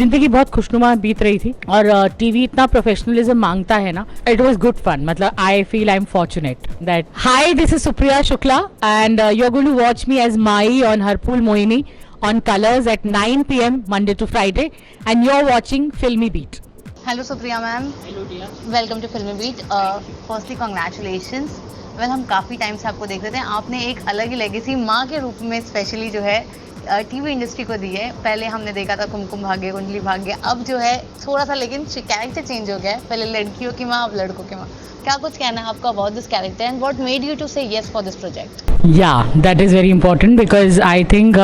जिंदगी बहुत खुशनुमा बीत रही थी और टीवी इतना प्रोफेशनलिज्म मांगता है ना. It was good fun. मतलब I feel I am fortunate that. Hi, this is Supriya Shukla and you are going to watch me as Mai on Harphool Mohini on Colors at 9 p.m. Monday to Friday, and you're watching Filmy Beat. Hello Supriya ma'am. Hello dear. Welcome to Filmy Beat. Firstly congratulations. Well, हम काफ़ी time से आपको देख रहे थे. आपने एक अलग ही लेगेसी माँ के रूप में स्पेशली जो है टीवी इंडस्ट्री को दी है. पहले हमने देखा था कुमकुम भाग्य, कुंडली भाग्य. अब जो है थोड़ा सा लेकिन कैरेक्टर चेंज हो गया है. पहले लड़कियों की माँ, अब लड़कों की माँ. क्या कुछ कहना है आपका about this character and what made you to say yes for this project? Yeah, that is very important because I think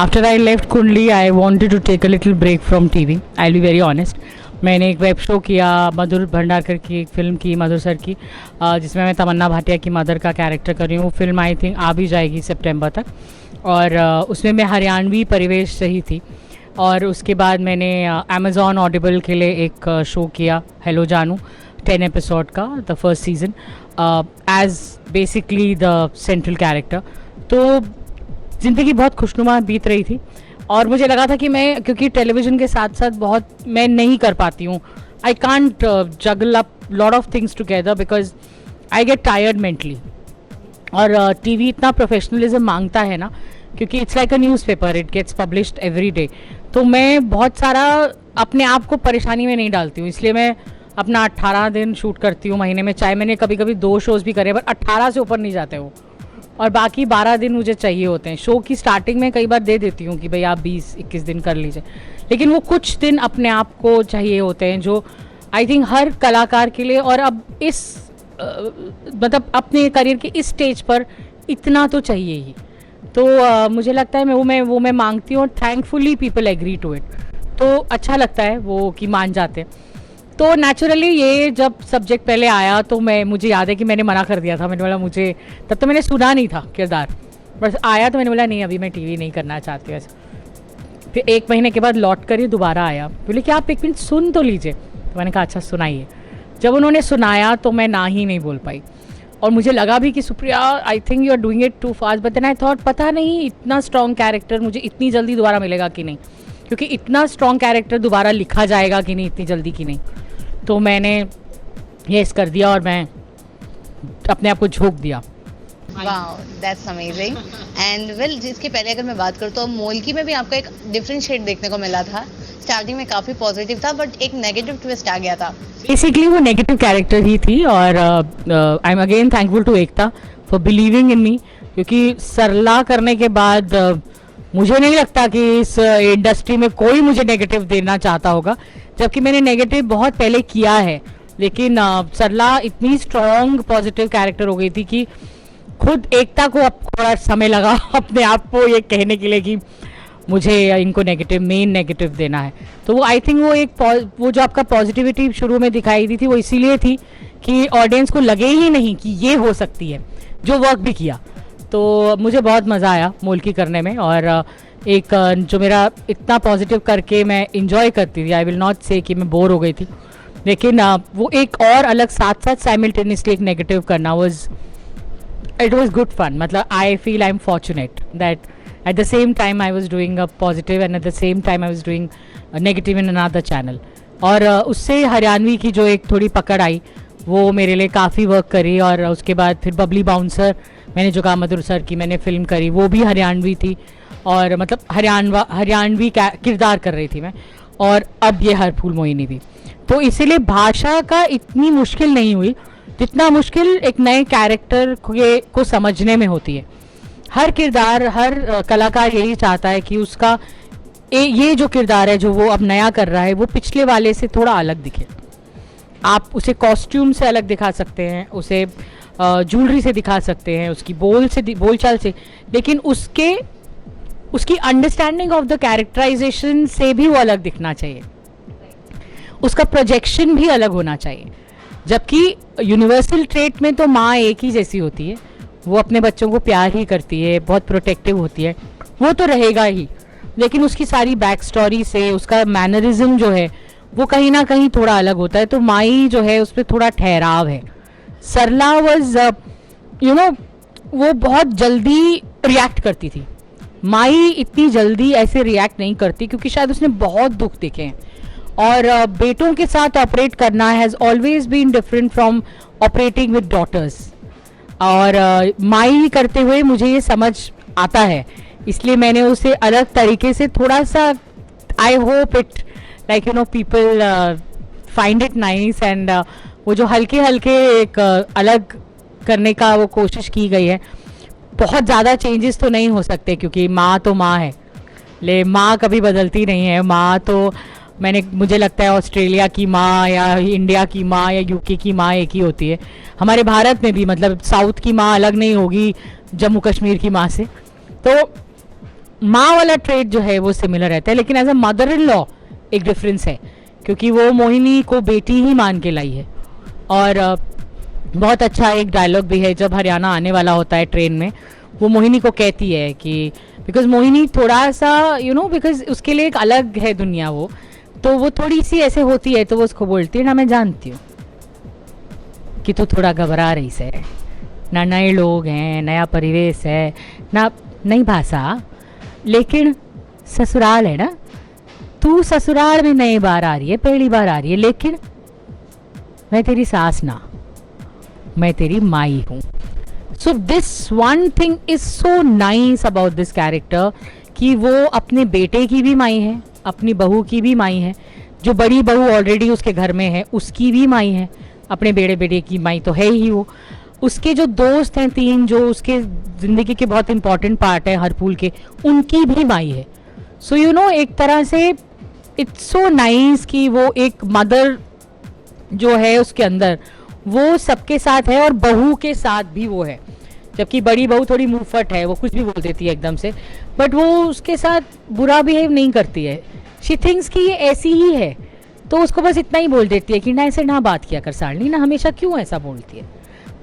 after I left Kundli, I wanted to take a little break from TV. I'll be very honest. मैंने एक web show किया, मधुर भंडारकर की एक film की, मधुर sir की, जिसमें मैं तमन्ना भाटिया की मदर का कैरेक्टर कर रही हूँ. वो फिल्म आई थिंक आ भी जाएगी सितंबर तक. और उसमें मैं हरियाणवी परिवेश रही थी. और उसके बाद मैंने अमेज़ॉन ऑडिबल के लिए एक शो किया, हेलो जानू, 10 एपिसोड का, the first season, as basically the central character. तो ज़िंदगी बहुत खुशनुमा बीत रही थी और मुझे लगा था कि मैं, क्योंकि टेलीविज़न के साथ साथ बहुत मैं नहीं कर पाती हूँ, I can't juggle up lot of things together because I get tired mentally. और टीवी इतना प्रोफेशनलिज्म मांगता है ना, क्योंकि it's like a newspaper, it gets published every day. तो मैं बहुत सारा अपने आप को परेशानी में नहीं डालती हूँ, इसलिए मैं अपना 18 दिन शूट करती हूँ महीने में. चाहे मैंने कभी कभी 2 शोज़ भी करे, पर 18 से ऊपर नहीं जाते हो. और बाकी 12 दिन मुझे चाहिए होते हैं. शो की स्टार्टिंग में कई बार दे देती हूँ कि भाई आप 20-21 दिन कर लीजिए, लेकिन वो कुछ दिन अपने आप को चाहिए होते हैं, जो आई थिंक हर कलाकार के लिए. और अब इस मतलब अपने करियर के इस स्टेज पर इतना तो चाहिए ही. तो मुझे लगता है वो मैं मांगती हूँ और thankfully people agree to it. तो अच्छा लगता है वो कि मान जाते हैं. तो नेचुरली ये जब सब्जेक्ट पहले आया तो मुझे याद है कि मैंने मना कर दिया था. मैंने बोला, मुझे तब तो मैंने सुना नहीं था किरदार, बस आया तो मैंने बोला नहीं, अभी मैं टीवी नहीं करना चाहती वैसे. फिर 1 महीने के बाद लौट कर ये दोबारा आया, बोले कि आप 1 मिनट सुन तो लीजिए. तो मैंने कहा अच्छा सुनाइए. जब उन्होंने सुनाया तो मैं ना ही नहीं बोल पाई. और मुझे लगा भी कि Supriya, I think you are doing it too fast, but then I thought पता नहीं इतना स्ट्रॉन्ग कैरेक्टर मुझे इतनी जल्दी दोबारा मिलेगा कि नहीं, क्योंकि इतना स्ट्रॉन्ग कैरेक्टर दोबारा लिखा जाएगा कि नहीं इतनी जल्दी कि नहीं. तो मैंने येस कर दिया और मैं अपने आप को झोंक दिया. Wow, that's amazing. And well, जिसके पहले अगर मैं बात करूँ तो मोल्की में भी आपको एक डिफरेंट शेड देखने को मिला था. स्टार्टिंग में काफ़ी पॉजिटिव था, बट एक नेगेटिव ट्विस्ट आ गया था. बेसिकली वो नेगेटिव कैरेक्टर ही थी. और I am again thankful to Ekta for believing in me, क्योंकि सरला करने के बाद मुझे नहीं लगता कि इस इंडस्ट्री में कोई मुझे नेगेटिव देना चाहता होगा, जबकि मैंने नेगेटिव बहुत पहले किया है. लेकिन सरला इतनी स्ट्रॉन्ग पॉजिटिव कैरेक्टर हो गई थी कि खुद एकता को अब थोड़ा समय लगा अपने आप को ये कहने के लिए कि मुझे इनको मेन नेगेटिव देना है. तो वो आई थिंक वो जो आपका पॉजिटिविटी शुरू में दिखाई दी थी, वो इसीलिए थी कि ऑडियंस को लगे ही नहीं कि ये हो सकती है, जो वर्क भी किया. तो मुझे बहुत मज़ा आया मोल्की करने में. और एक जो मेरा इतना पॉजिटिव करके मैं इंजॉय करती थी, आई विल नॉट से कि मैं बोर हो गई थी, लेकिन वो एक और अलग साथ साथ साइमल्टेनियसली एक नेगेटिव करना इट वाज गुड फन. मतलब I feel I am fortunate that at the same time I was doing a positive and at the same time I was doing negative in another channel. और उससे हरियाणवी की जो एक थोड़ी पकड़ आई, वो मेरे लिए काफ़ी वर्क करी. और उसके बाद फिर बबली बाउंसर, मैंने जो कहा मधुर सर की मैंने फिल्म करी, वो भी हरियाणवी थी. और मतलब हरियाणवी किरदार कर रही थी मैं. और अब ये हरफूल मोहिनी भी. तो इसीलिए भाषा का इतनी मुश्किल नहीं हुई जितना मुश्किल एक नए कैरेक्टर को समझने में होती है. हर किरदार, हर कलाकार यही चाहता है कि उसका ये जो किरदार है जो वो अब नया कर रहा है, वो पिछले वाले से थोड़ा अलग दिखे. आप उसे कॉस्ट्यूम से अलग दिखा सकते हैं, उसे ज्वेलरी से दिखा सकते हैं, उसकी बोलचाल से, लेकिन उसकी अंडरस्टैंडिंग ऑफ द कैरेक्टराइजेशन से भी वो अलग दिखना चाहिए. उसका प्रोजेक्शन भी अलग होना चाहिए. जबकि यूनिवर्सल ट्रेट में तो माँ एक ही जैसी होती है, वो अपने बच्चों को प्यार ही करती है, बहुत प्रोटेक्टिव होती है, वो तो रहेगा ही. लेकिन उसकी सारी बैक स्टोरी से उसका मैनरिज्म जो है वो कहीं ना कहीं थोड़ा अलग होता है. तो माई जो है उस पर थोड़ा ठहराव है. सरला वाज वो बहुत जल्दी रिएक्ट करती थी. माई इतनी जल्दी ऐसे रिएक्ट नहीं करती क्योंकि शायद उसने बहुत दुख देखे हैं, और बेटों के साथ ऑपरेट करना has always been different from operating with daughters, और माई करते हुए मुझे ये समझ आता है, इसलिए मैंने उसे अलग तरीके से थोड़ा सा, I hope it like you know people find it nice, and वो जो हल्के हल्के एक अलग करने का वो कोशिश की गई है। बहुत ज़्यादा चेंजेस तो नहीं हो सकते क्योंकि माँ तो माँ है, ले माँ कभी बदलती नहीं है। माँ तो मुझे लगता है ऑस्ट्रेलिया की माँ या इंडिया की माँ या यूके की माँ एक ही होती है। हमारे भारत में भी मतलब साउथ की माँ अलग नहीं होगी जम्मू कश्मीर की माँ से, तो माँ वाला ट्रेड जो है वो सिमिलर रहता है, लेकिन as a mother in law एक डिफरेंस है क्योंकि वो मोहिनी को बेटी ही मान के लाई है। और बहुत अच्छा एक डायलॉग भी है जब हरियाणा आने वाला होता है ट्रेन में, वो मोहिनी को कहती है कि बिकॉज मोहिनी थोड़ा सा यू नो बिकॉज उसके लिए एक अलग है दुनिया वो, तो वो थोड़ी सी ऐसे होती है, तो वो उसको बोलती है ना मैं जानती हूँ कि तू थोड़ा घबरा रही से, ना नए लोग हैं, नया परिवेश है ना, नई भाषा, लेकिन ससुराल है ना, तू ससुराल में नई बार आ रही है, पहली बार आ रही है, लेकिन मैं तेरी सास ना, मैं तेरी माई हूँ। So this one thing is so nice about this character कि वो अपने बेटे की भी माई है, अपनी बहू की भी माई है, जो बड़ी बहू ऑलरेडी उसके घर में है उसकी भी माई है, अपने बेटे बेटे की माई तो है ही वो, उसके जो दोस्त हैं 3 जो उसके ज़िंदगी के बहुत इंपॉर्टेंट पार्ट है हरपुल के, उनकी भी माई है। सो यू नो एक तरह से इट्स सो नाइस कि वो एक मदर जो है उसके अंदर वो सबके साथ है और बहू के साथ भी वो है, जबकि बड़ी बहू थोड़ी मुंहफट है, वो कुछ भी बोल देती है एकदम से, बट वो उसके साथ बुरा बिहेव नहीं करती है। शी थिंक्स कि ये ऐसी ही है, तो उसको बस इतना ही बोल देती है कि ना ऐसे ना बात किया कर सालनी, ना हमेशा क्यों ऐसा बोलती है।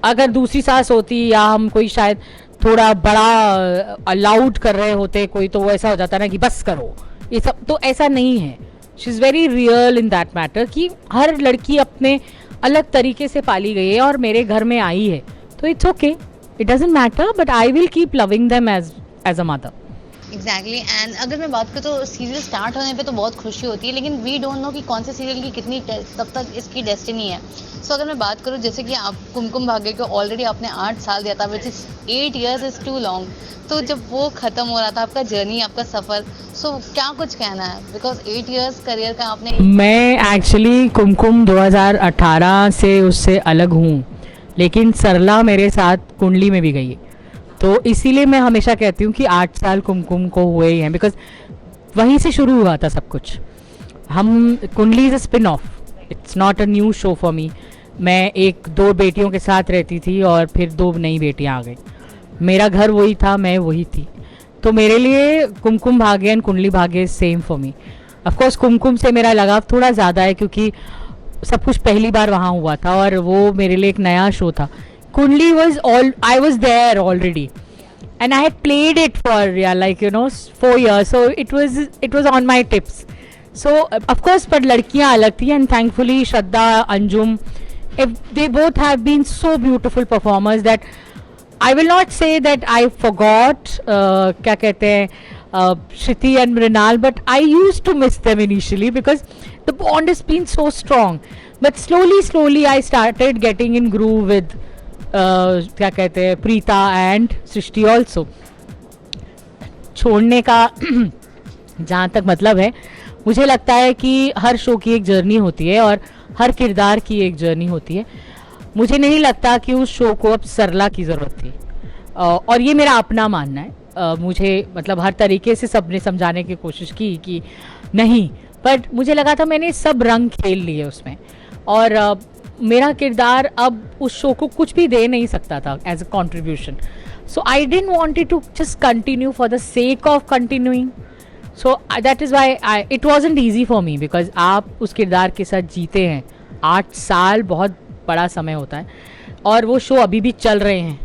अगर दूसरी सास होती या हम कोई शायद थोड़ा बड़ा अलाउड कर रहे होते कोई, तो वो ऐसा हो जाता ना कि बस करो ये सब, तो ऐसा नहीं है। She is very real in that matter कि हर लड़की अपने अलग तरीके से पाली गई है और मेरे घर में आई है, तो it's okay, it doesn't matter, but I will keep loving them as a mother. Exactly and अगर मैं बात करूँ तो सीरियल स्टार्ट होने पे तो बहुत खुशी होती है, लेकिन वी डोंट नो कि कौन से सीरियल की कितनी तब तक इसकी डेस्टिनी है। सो अगर मैं बात करूँ जैसे कि आप कुमकुम भाग्य को ऑलरेडी आपने 8 साल दिया था, which is 8 years is too long, तो जब वो ख़त्म हो रहा था आपका जर्नी, आपका सफ़र, सो क्या कुछ कहना है, बिकॉज 8 years करियर का आपने। मैं एक्चुअली कुमकुम 2018 से उससे अलग हूँ, लेकिन सरला मेरे साथ कुंडली में भी गई, तो इसीलिए मैं हमेशा कहती हूँ कि 8 साल कुमकुम को हुए ही हैं, बिकॉज वहीं से शुरू हुआ था सब कुछ। हम कुंडली is a spin off, it's not a new show for me. मैं 1-2 बेटियों के साथ रहती थी और फिर 2 नई बेटियाँ आ गई, मेरा घर वही था, मैं वही थी, तो मेरे लिए Kumkum Bhagya and Kundali Bhagya same for me. Of course कुमकुम से मेरा लगाव थोड़ा ज़्यादा है क्योंकि सब कुछ पहली बार वहाँ हुआ था और वो मेरे लिए एक नया शो था। Kundli was I was there already, and I had played it for 4 years, so it was on my tips. So of course, but लड़कियाँ अलग थी, and thankfully Shraddha, Anjum, they both have been so beautiful performers that I will not say that I forgot क्या कहते हैं Shriti and Mrinal, but I used to miss them initially because the bond has been so strong. But slowly I started getting in groove with क्या कहते हैं Preeta and Srishti also. छोड़ने का जहाँ तक मतलब है, मुझे लगता है कि हर शो की एक जर्नी होती है और हर किरदार की एक जर्नी होती है। मुझे नहीं लगता कि उस शो को अब सरला की ज़रूरत थी, और ये मेरा अपना मानना है। मुझे मतलब हर तरीके से सबने समझाने की कोशिश की कि नहीं, बट मुझे लगा था मैंने सब रंग खेल लिए उसमें, और मेरा किरदार अब उस शो को कुछ भी दे नहीं सकता था as a contribution. So I didn't wanted to just continue for the sake of continuing, so that is why it wasn't easy for me, because आप उस किरदार के साथ जीते हैं। 8 साल बहुत बड़ा समय होता है, और वो शो अभी भी चल रहे हैं,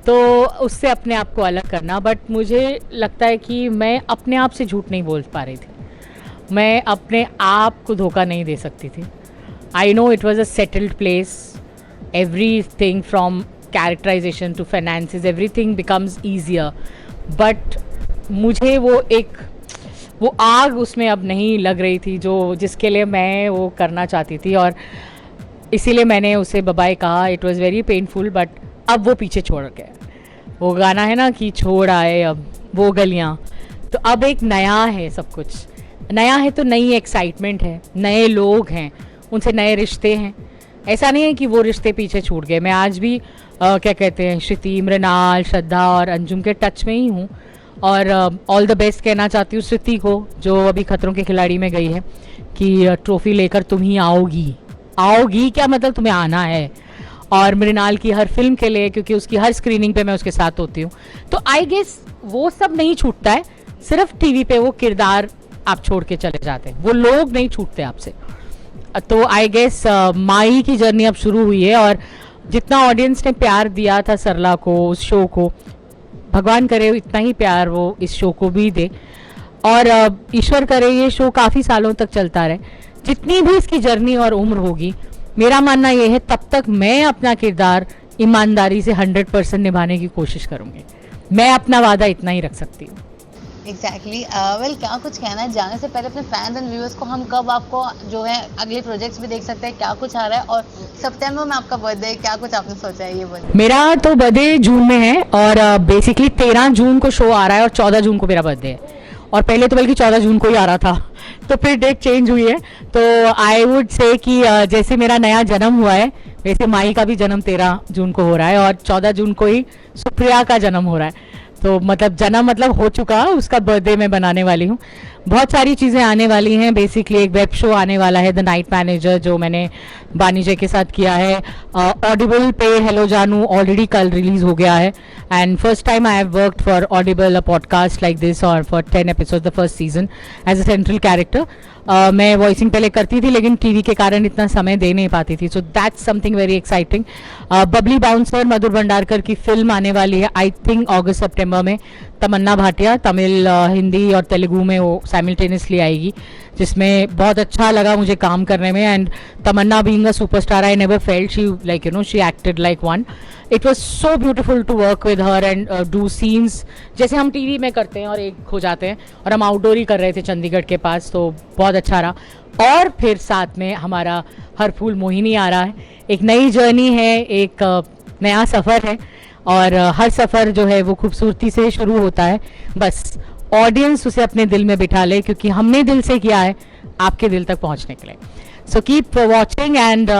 तो उससे अपने आप को अलग करना। बट मुझे लगता है कि मैं अपने आप से झूठ नहीं बोल पा रही थी, मैं अपने आप को धोखा नहीं दे सकती थी। I know it was a settled place. Everything from characterization to finances, everything becomes easier. But मुझे वो आग उसमें अब नहीं लग रही थी जो जिसके लिए मैं वो करना चाहती थी, और इसीलिए मैंने उसे बाय कहा. It was very painful, but अब वो पीछे छोड़ गया. वो गाना है ना कि छोड़ आए अब वो गलियाँ, तो अब एक नया है, सब कुछ नया है, तो नई एक्साइटमेंट है, नए लोग हैं, उनसे नए रिश्ते हैं. ऐसा नहीं है कि वो रिश्ते पीछे छूट गए. मैं आज भी क्या कहते हैं श्रुति, मृणाल, श्रद्धा और अंजुम के टच में ही हूँ, और ऑल द बेस्ट कहना चाहती हूँ श्रुति को, जो अभी खतरों के खिलाड़ी में गई है, कि ट्रॉफी लेकर तुम ही आओगी क्या मतलब तुम्हें आना है. और मृणाल की हर फिल्म के लिए, क्योंकि उसकी हर स्क्रीनिंग पे मैं उसके साथ होती हूँ, तो आई गेस वो सब नहीं छूटता है. सिर्फ टीवी पे वो किरदार आप छोड़ के चले जाते हैं, वो लोग नहीं छूटते आपसे. तो आई गेस माई की जर्नी अब शुरू हुई है, और जितना ऑडियंस ने प्यार दिया था सरला को, उस शो को, भगवान करे इतना ही प्यार वो इस शो को भी दे, और ईश्वर करे ये शो काफ़ी सालों तक चलता रहे. जितनी भी इसकी जर्नी और उम्र होगी, मेरा मानना ये है तब तक मैं अपना किरदार ईमानदारी से 100% निभाने की कोशिश करूँगी. मैं अपना वादा इतना ही रख सकती हूँ. एग्जैक्टली. वेल, क्या कुछ कहना है जाने से पहले अपने फैंस एंड व्यूअर्स को, हम कब आपको जो है अगले प्रोजेक्ट्स भी देख सकते हैं, क्या कुछ आ रहा है, और सितंबर में आपका बर्थडे है, क्या कुछ आपने सोचा है ये बर्थडे? मेरा तो बर्थडे जून में है, और बेसिकली 13 जून को शो आ रहा है और 14 जून को मेरा बर्थडे है. और पहले तो बल्कि 14 जून को ही आ रहा था, तो फिर डेट चेंज हुई है. तो आई वुड से कि जैसे मेरा नया जन्म हुआ है, वैसे माई का भी जन्म 13 जून को हो रहा है, और 14 जून को ही सुप्रिया का जन्म हो रहा है. तो मतलब जन्म मतलब हो चुका, उसका बर्थडे मैं बनाने वाली हूँ. बहुत सारी चीज़ें आने वाली हैं. बेसिकली एक वेब शो आने वाला है, द नाइट मैनेजर, जो मैंने बानी जय के साथ किया है. ऑडिबल पे हेलो जानू ऑलरेडी कल रिलीज हो गया है, and first time I have worked for Audible, a podcast like this, और for 10 episode the first season as a central character. मैं वॉइसिंग पहले करती थी, लेकिन टीवी के कारण इतना समय दे नहीं पाती थी. So that's something very exciting. Babli Bouncer, Madhur Bhandarkar की फिल्म आने वाली है, आई थिंक अगस्त सितंबर में. तमन्ना भाटिया तमिल, हिंदी और तेलुगु में वो साइमल्टेनियसली आएगी, जिसमें बहुत अच्छा लगा मुझे काम करने में. And Tamannaah being a superstar, I never felt she like she acted like one. It was so beautiful to work with her and do scenes जैसे हम टीवी में करते हैं और एक हो जाते हैं, और हम आउटडोर ही कर रहे थे चंडीगढ़ के पास, तो बहुत अच्छा रहा. और फिर साथ में हमारा हर फूल मोहिनी आ रहा है. एक नई जर्नी है, एक नया सफ़र है, और हर सफ़र जो है वो खूबसूरती से शुरू होता है. बस ऑडियंस उसे अपने दिल में बिठा ले, क्योंकि हमने दिल से किया है आपके दिल तक पहुंचने के लिए. So keep watching and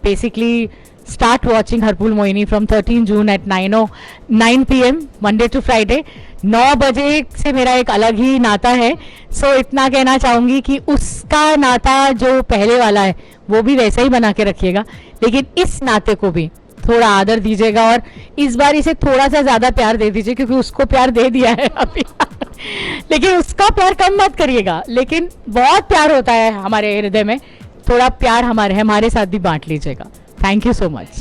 basically start watching Harphool Mohini from 13 June at 9 PM Monday to Friday. 9 बजे से मेरा एक अलग ही नाता है. सो इतना कहना चाहूँगी कि उसका नाता जो पहले वाला है वो भी वैसा ही बना के रखिएगा, लेकिन इस नाते को भी थोड़ा आदर दीजिएगा, और इस बार इसे थोड़ा सा ज़्यादा प्यार दे दीजिए, क्योंकि उसको प्यार दे दिया है अभी लेकिन उसका प्यार कम मत करिएगा. लेकिन बहुत प्यार होता है हमारे हृदय में, थोड़ा प्यार हमारे साथ भी बांट लीजिएगा. Thank you so much.